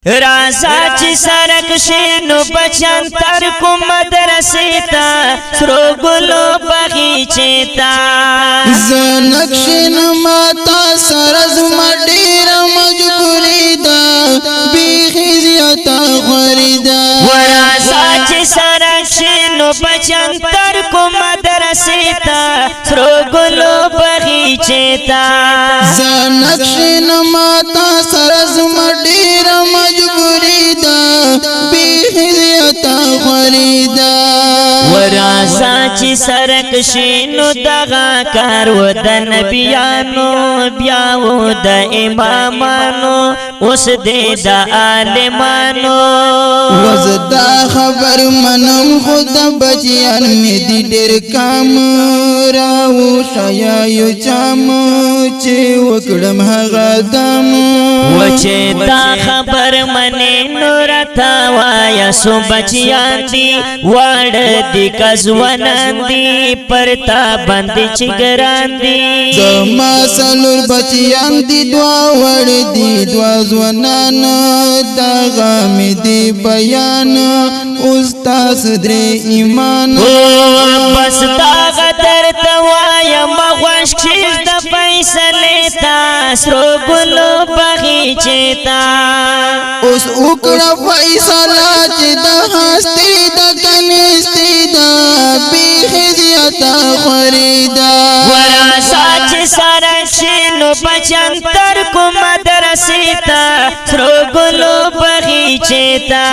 رازا چی سرک شینو بچن تر کو مدرسی تا سرو گلو بغیچه تا زنکشن ماتا سرز مدیر مجبوری دا بیخی زیتا خوری دا ورازا چی سرک شینو بچن تر کو مدرسی تا سرو گلو بغیچه تا زنکشن ماتا سرز مدیر مجبوری دا بیخی زیتا خوری دا ورازا چی سرک شینو دغا کار و د نبیانو بیاو د امامانو اوس دې د عالمانو وزدا خبر منم خود بچیان می دی ډیر کام راو شایا یو چام چې وکړم هغه دم وچه دا خبر منی نور تا وایا سو بچیان دی وړ دی کزونان دی پرتا باندې چګران دی زما سلور بچیان دی دوا وړ دی دوا ځوانان دا غم دی بیان استاد درې ایمان بس دا غدر تا وایا مغوش کښ د فیصله تا سرو ګلو بغیچه تا اوس وکړه فیصله چې د هستی د کنيستي دا بیخي زیاته خریدا وراسا چې سره شینو بچن تر کو مدرسې تا سرو ګلو بغیچه تا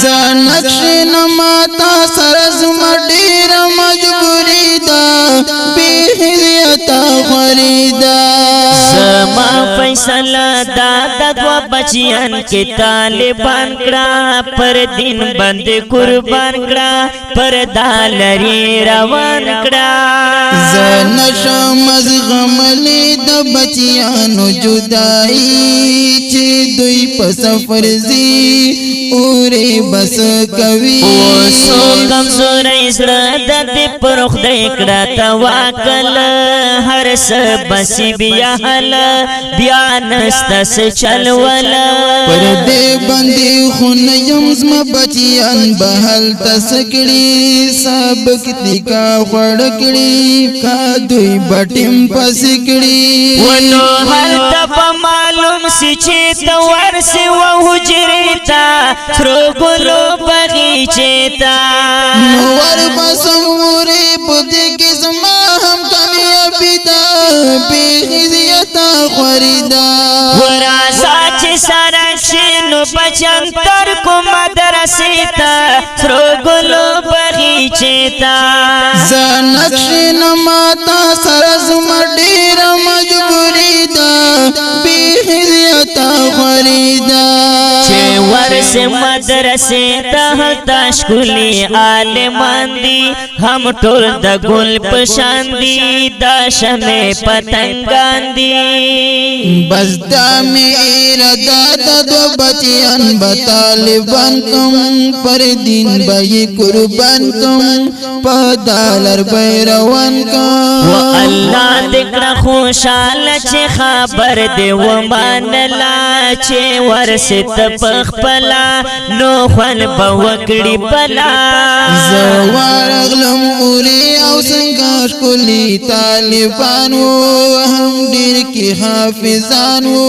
زنکشن ماتا سرز مډیر مجبوری دا بیخي زیاته خریدا زما فیصله دا د دوا بچیان کې طالبان کړه پر دین باندې قربان کړه پر دالری روان کړه زنشم از غملی د بچیانو جدائی چې دوی په سفر زی اوري بس کوي سو کمزور اسره د دې پر خدای کړه توکل هر څه بسی بیا حل بیا نستس چلول پر دې باندې خون یم زما بچیان بهل تسکړي سبق تیکا خړکړي کا دوی بټیم پسکړي ونو هل تپ معلوم سی چې تو ورسي و حجرې تا سرو ګلو بغیچه تا نور بسموري پدې کې زما هم کامیابی دا بیخي زیاته خریدا وراسا چې سره شینو بچن تر کو مدرسې تا سرو ګلو بغیچه تا زنکشن ماتا سرز مډیر مجبوری دا بیخي زیاته خریدا چې ورسه مدرسې ته هلته ښکلي عالمان دي هم ټول د ګل په شان دي دا شمې پتنګان دي بس دا می اراده د دو بچیان به طالبان کوم پر دین به قربان کوم په دالر به روان کوم و الله دې کړه خوشاله چې خبر دې ومانلا چې ورسه ته خپلا نو خپل په وکړي بلا زوارغلم اوري او څنګه ښکلي طالبانو هم ډېر کې حافظانو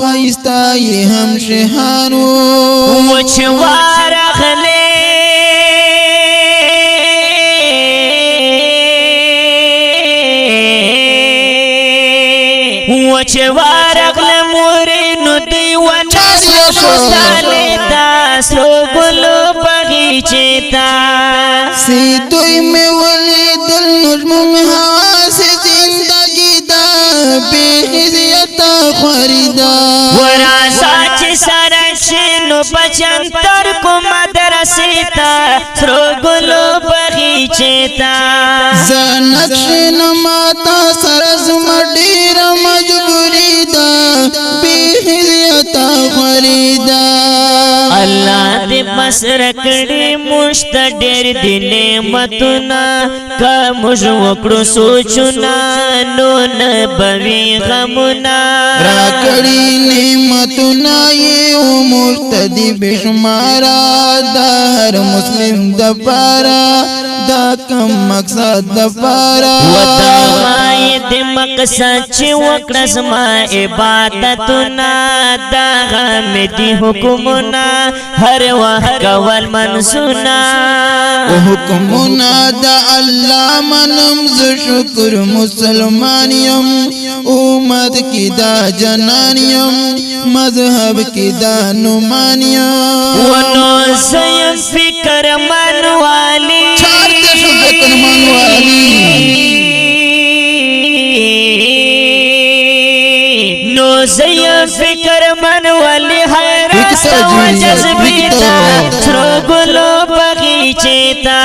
خایستا یې هم شهانو و چې وارغلې و چې وارغله مورې نو دی وناسله تا سرو ګلو بغیچه تا سی دوی می ولیدل نجمم حواس زندگی دا بیخی زیاده خریدا وراسا چې سره شینو بچن تر کو مدرسې تا سرو ګلو بغیچه تا زنکشن ماتا سرز مډیر مجبوری دا بیخی زیاده خریدا الله دې مسر کړي مشت ډېر دې نعمتونه کا موږ وکړو سوچونه نو نه بوي غمونه را کړي نعمتونه ښکلای او مرتدی بشمارا دا هر مسلم د پارا دا کم مقصد د پارا ودامای د مقصد چې وکړه زما عبادتونه دا غمدي حکمونه هر وخت کول منسونه حکمونه د الله منم ز شکر مسلمان یم امت کی دا جنان یم مذهب کی دا نمان یم ونو سیم فکر منوالی فکر منوالی نو زیم فکر منوالی حیرت و جذبیتا سرو گلو بغیچیتا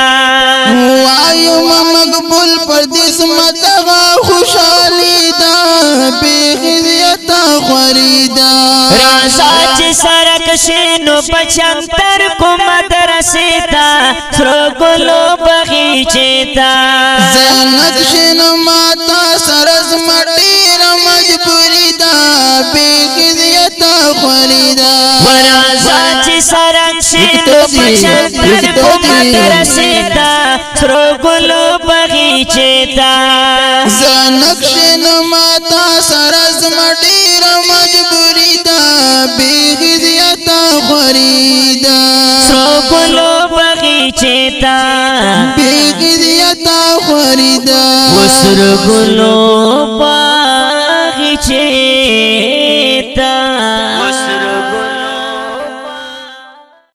وایو مقبول پردیس متغا خوشحالی دا بیخیزیتا خوریدا رازا چی سرک شینو بچنتر کو مدرسیتا سرو گلو بغیچیتا زنک شینو ماتا سرز مٹیر مجبوری دا بیخیزیتا خوریدا ورازا چی سرک شینو بچنتر کو مدرسیتا سرو گلو بغیچیتا زنک شینو ماتا سرز مٹیر مجبوری دا بیخیزیتا خوریدا سرو گلو بغیچیتا بیخیزیتا خوریدا وسر گلو بغیچیتا